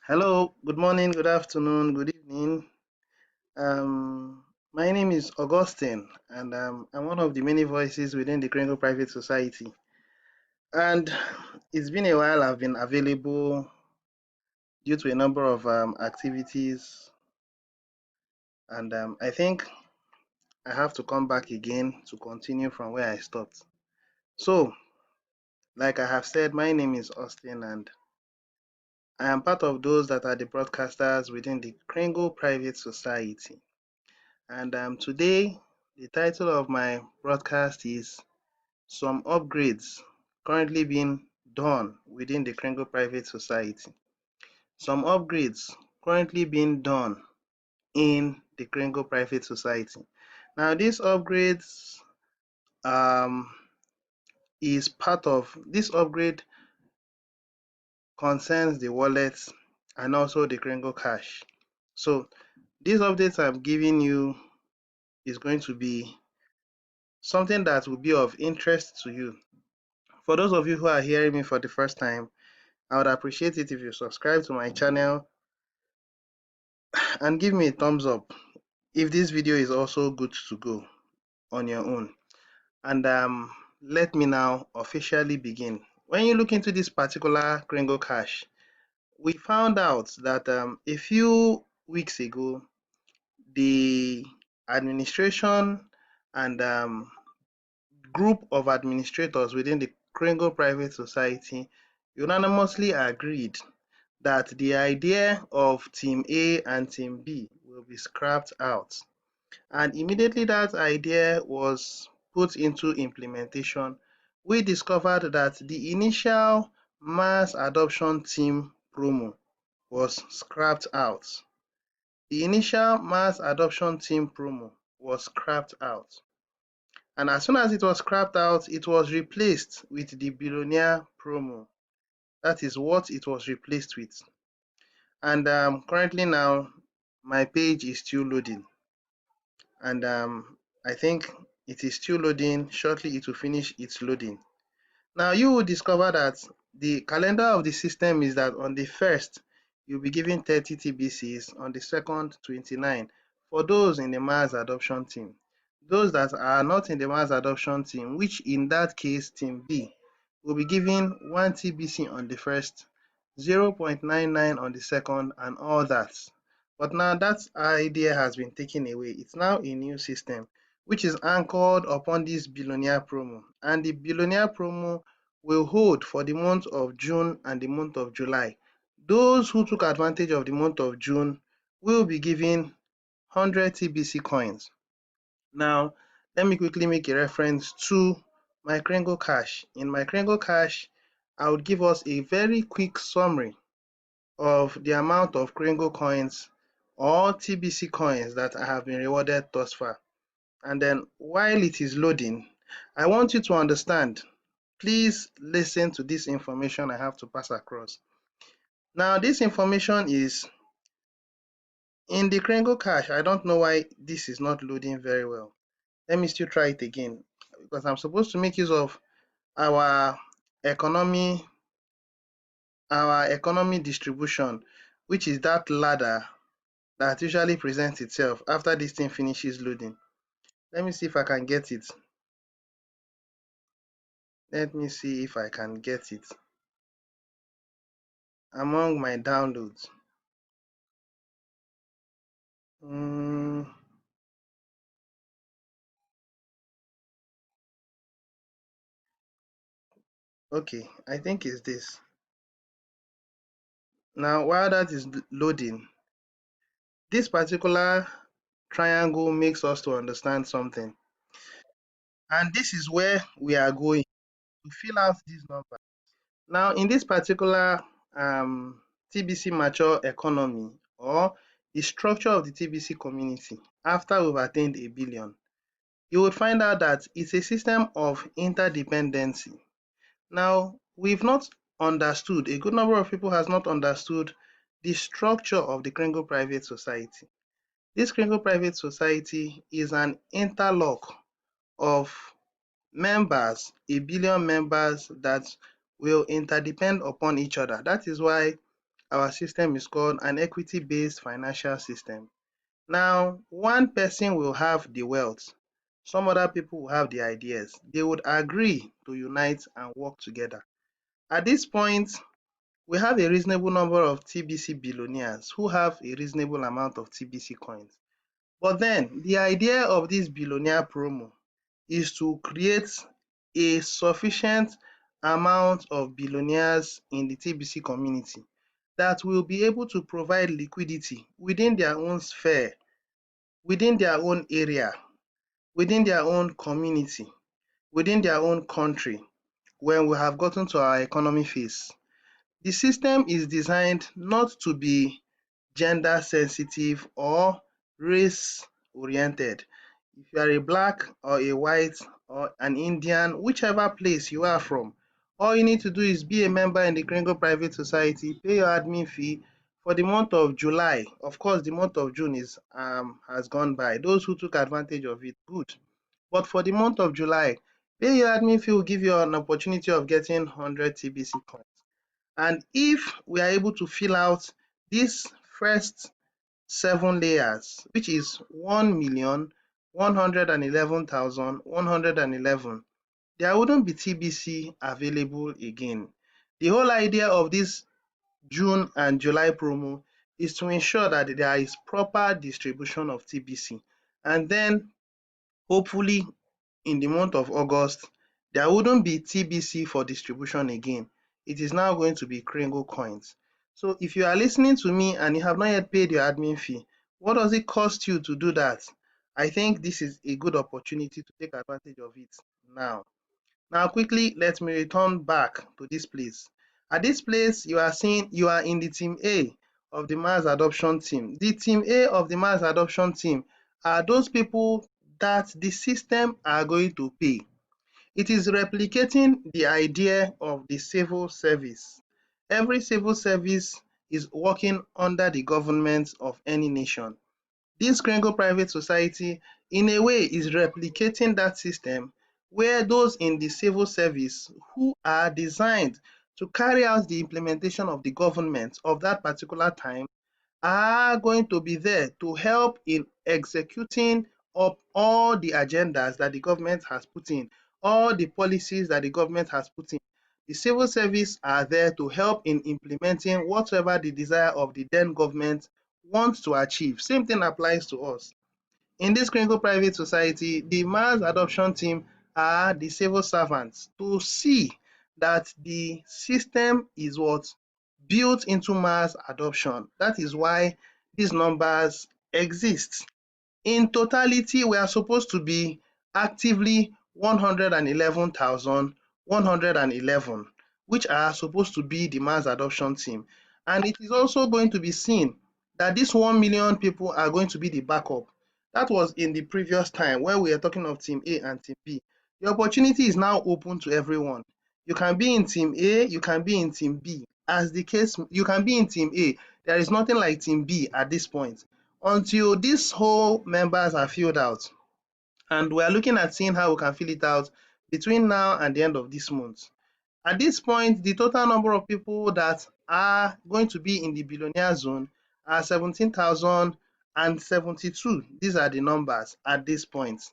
Hello, good morning, good afternoon, good evening. My name is Augustine, and I'm one of the many voices within the Kringle Private Society. And it's been a while I've been available due to a number of activities, and I think I have to come back again to continue from where I stopped. So, like I have said, my name is Austin, and I am part of those that are the broadcasters within the Kringle Private Society. And today, the title of my broadcast is Some Upgrades Currently Being Done Within the Kringle Private Society. Some upgrades currently being done in the Kringle Private Society. Now, these upgrades um, is part of this upgrade concerns the wallets and also the Kringle Cash. So, these updates I'm giving you is going to be something that will be of interest to you. For those of you who are hearing me for the first time, I would appreciate it if you subscribe to my channel and give me a thumbs up if this video is also good to go on your own. And let me now officially begin. When you look into this particular Kringle Cash, we found out that a few weeks ago, the administration and group of administrators within the Kringle Private Society unanimously agreed that the idea of Team A and Team B will be scrapped out. And immediately that idea was put into implementation, we discovered that the initial mass adoption team promo was scrapped out. The initial mass adoption team promo was scrapped out. And as soon as it was scrapped out, it was replaced with the billionaire promo. That is what it was replaced with. And currently now, my page is still loading. And I think it is still loading. Shortly, it will finish its loading. Now, you will discover that the calendar of the system is that on the 1st, you'll be given 30 TBCs, on the 2nd, 29 for those in the mass adoption team. Those that are not in the mass adoption team, which in that case, Team B, will be given 1 TBC on the 1st, 0.99 on the 2nd, and all that. But now that idea has been taken away. It's now a new system which is anchored upon this billionaire promo. And the billionaire promo will hold for the month of June and the month of July. Those who took advantage of the month of June will be given 100 TBC coins. Now, let me quickly make a reference to my Kringle Cash. In my Kringle Cash, I would give us a very quick summary of the amount of Kringle coins or TBC coins that I have been rewarded thus far. And then while it is loading, I want you to understand. Please listen to this information I have to pass across. Now, this information is in the Kringle Cache. I don't know why this is not loading very well. Let me still try it again because I'm supposed to make use of our economy, our economy distribution, which is that ladder that usually presents itself after this thing finishes loading. Let me see if I can get it. Let me see if I can get it among my downloads. Mm, okay, I think it's this. Now, while that is loading, this particular triangle makes us to understand something. And this is where we are going to fill out this number. Now, in this particular TBC mature economy or the structure of the TBC community, after we've attained a billion, you will find out that it's a system of interdependency. Now, we've not understood, a good number of people has not understood the structure of the Kringle Private Society. This Kringle Private Society is an interlock of members, a billion members that will interdepend upon each other. That is why our system is called an equity-based financial system. Now, one person will have the wealth, some other people will have the ideas. They would agree to unite and work together. At this point, we have a reasonable number of TBC billionaires who have a reasonable amount of TBC coins. But then, the idea of this billionaire promo is to create a sufficient amount of billionaires in the TBC community that will be able to provide liquidity within their own sphere, within their own area, within their own community, within their own country when we have gotten to our economy phase. The system is designed not to be gender sensitive or race oriented. If you are a black or a white or an Indian, whichever place you are from, all you need to do is be a member in the Kringle Private Society, pay your admin fee for the month of July. Of course, the month of June is has gone by. Those who took advantage of it, good. But for the month of July, pay your admin fee will give you an opportunity of getting 100 TBC coins. And if we are able to fill out this first 7 layers, which is 1,111,111, there wouldn't be TBC available again. The whole idea of this June and July promo is to ensure that there is proper distribution of TBC. And then hopefully in the month of August, there wouldn't be TBC for distribution again. It is now going to be Kringle coins. So if you are listening to me and you have not yet paid your admin fee, what does it cost you to do that? I think this is a good opportunity to take advantage of it now. Now quickly, let me return back to this place. At this place, you are seeing you are in the team A of the mass adoption team. The team A of the mass adoption team are those people that the system are going to pay. It is replicating the idea of the civil service. Every civil service is working under the government of any nation. This Kringle Private Society, in a way, is replicating that system where those in the civil service who are designed to carry out the implementation of the government of that particular time are going to be there to help in executing up all the agendas that the government has put in, all the policies that the government has put in. The civil service are there to help in implementing whatever the desire of the then government wants to achieve. Same thing applies to us. In this Kringle Private Society, the mass adoption team are the civil servants to see that the system is what built into mass adoption. That is why these numbers exist. In totality, we are supposed to be actively 111,111, which are supposed to be the mass adoption team. And it is also going to be seen that these 1 million people are going to be the backup. That was in the previous time where we are talking of team A and team B. The opportunity is now open to everyone. You can be in team A, you can be in team B. As the case, you can be in team A. There is nothing like team B at this point until these whole members are filled out. And we are looking at seeing how we can fill it out between now and the end of this month. At this point, the total number of people that are going to be in the billionaire zone are 17,072. These are the numbers at this point.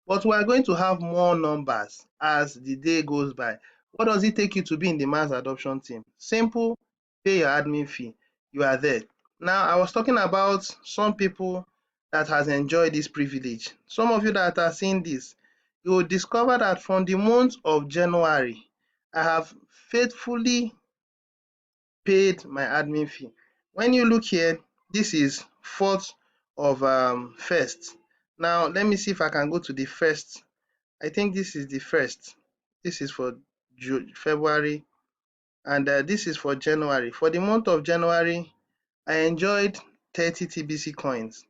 But we are going to have more numbers as the day goes by. What does it take you to be in the mass adoption team? Simple, pay your admin fee. You are there. Now, I was talking about some people that has enjoyed this privilege. Some of you that are seeing this, you will discover that from the month of January, I have faithfully paid my admin fee. When you look here, this is 4th of 1st. Now, let me see if I can go to the 1st. I think this is the 1st. This is for February, and this is for January. For the month of January, I enjoyed 30 TBC coins.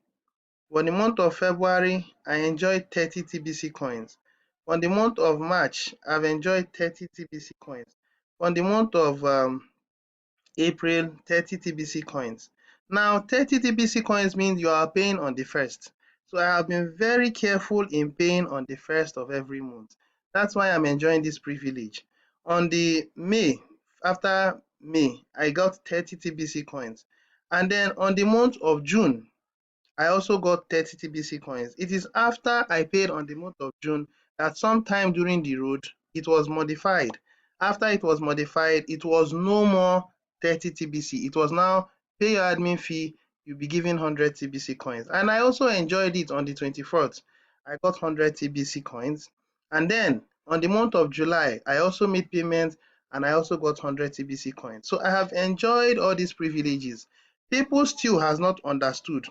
For the month of February, I enjoyed 30 TBC coins. For the month of March, I've enjoyed 30 TBC coins. For the month of April, 30 TBC coins. Now, 30 TBC coins means you are paying on the 1st. So I have been very careful in paying on the 1st of every month. That's why I'm enjoying this privilege. On the May, after May, I got 30 TBC coins. And then on the month of June, I also got 30 TBC coins. It is after I paid on the month of June that sometime during the road, it was modified. After it was modified, it was no more 30 TBC. It was now pay your admin fee, you'll be given 100 TBC coins. And I also enjoyed it on the 24th. I got 100 TBC coins. And then on the month of July, I also made payments and I also got 100 TBC coins. So I have enjoyed all these privileges. People still has not understood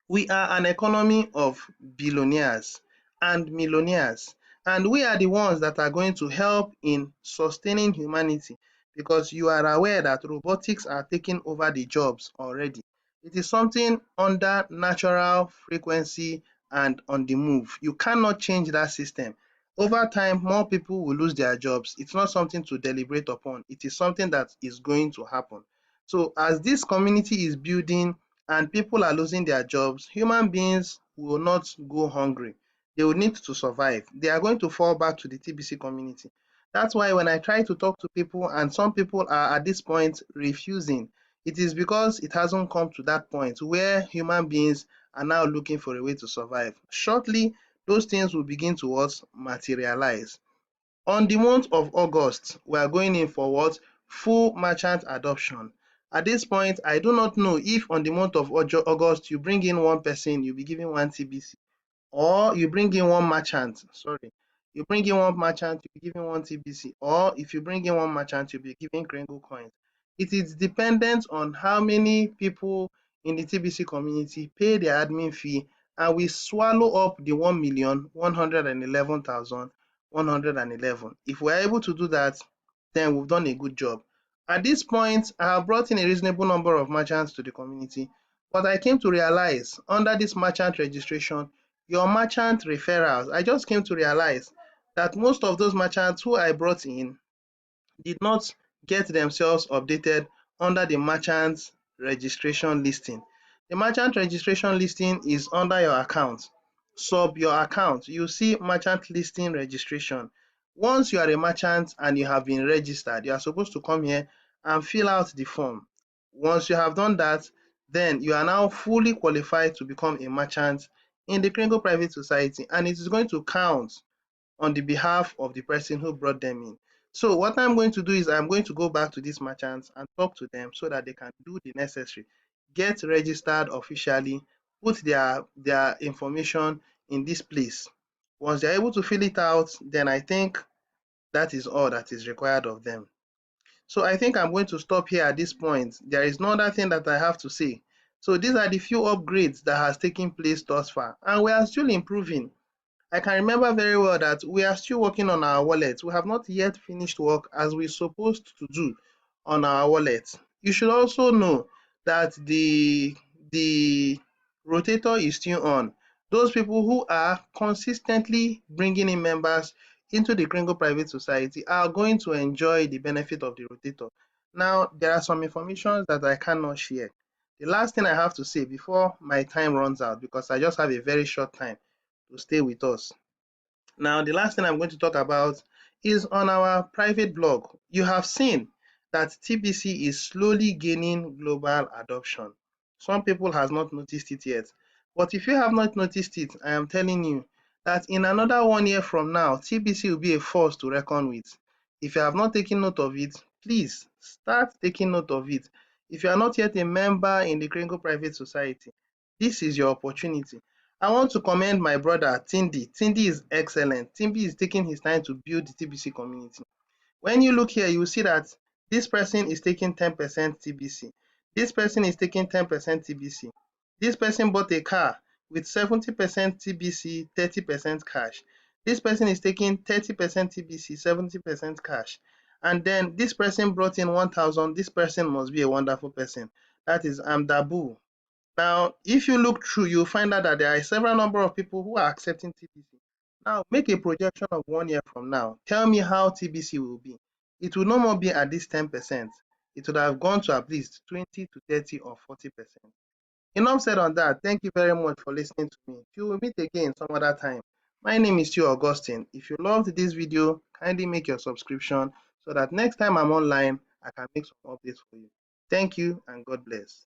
we are an economy of billionaires and millionaires, and we are the ones that are going to help in sustaining humanity because you are aware that robotics are taking over the jobs already. It is something under natural frequency and on the move. You cannot change that system. Over time, more people will lose their jobs. It's not something to deliberate upon. It is something that is going to happen. So as this community is building, and people are losing their jobs, human beings will not go hungry. They will need to survive. They are going to fall back to the TBC community. That's why when I try to talk to people and some people are at this point refusing, it is because it hasn't come to that point where human beings are now looking for a way to survive. Shortly, those things will begin to what materialize. On the month of August, we are going in for what? Full merchant adoption. At this point, I do not know if on the month of August you bring in one person, you'll be given one TBC, or you bring in one merchant, sorry, you bring in one merchant, you'll be given one TBC, or if you bring in one merchant, you'll be given Kringle coins. It is dependent on how many people in the TBC community pay their admin fee and we swallow up the 1,111,111. If we're able to do that, then we've done a good job. At this point, I have brought in a reasonable number of merchants to the community, but I came to realize under this merchant registration, your merchant referrals, I just came to realize that most of those merchants who I brought in did not get themselves updated under the merchant registration listing. The merchant registration listing is under your account. Sub your account, you see merchant listing registration. Once you are a merchant and you have been registered, you are supposed to come here and fill out the form. Once you have done that, then you are now fully qualified to become a merchant in the Kringle Private Society, and it is going to count on the behalf of the person who brought them in. So what I'm going to do is I'm going to go back to these merchants and talk to them so that they can do the necessary, get registered officially, put their information in this place. Once they're able to fill it out, then I think that is all that is required of them. So I think I'm going to stop here at this point. There is no other thing that I have to say. So these are the few upgrades that has taken place thus far, and we are still improving. I can remember very well that we are still working on our wallet. We have not yet finished work as we're supposed to do on our wallet. You should also know that the rotator is still on. Those people who are consistently bringing in members into the Kringle Private Society are going to enjoy the benefit of the rotator. Now, there are some information that I cannot share. The last thing I have to say before my time runs out, because I just have a very short time to stay with us. Now, the last thing I'm going to talk about is on our private blog. You have seen that TBC is slowly gaining global adoption. Some people has not noticed it yet. But if you have not noticed it, I am telling you that in another 1 year from now, TBC will be a force to reckon with. If you have not taken note of it, please start taking note of it. If you are not yet a member in the Kringle Private Society, this is your opportunity. I want to commend my brother Tindi. Tindi is excellent. Tindi is taking his time to build the TBC community. When you look here, you will see that this person is taking 10% TBC. This person is taking 10% TBC. This person bought a car with 70% TBC, 30% cash. This person is taking 30% TBC, 70% cash. And then this person brought in 1,000. This person must be a wonderful person. That is Amdabu. Now, if you look through, you'll find out that there are several number of people who are accepting TBC. Now, make a projection of 1 year from now. Tell me how TBC will be. It will no more be at this 10%. It would have gone to at least 20 to 30 or 40%. Enough said on that. Thank you very much for listening to me. Till we meet again some other time. My name is Stu Augustine. If you loved this video, kindly make your subscription so that next time I'm online, I can make some updates for you. Thank you and God bless.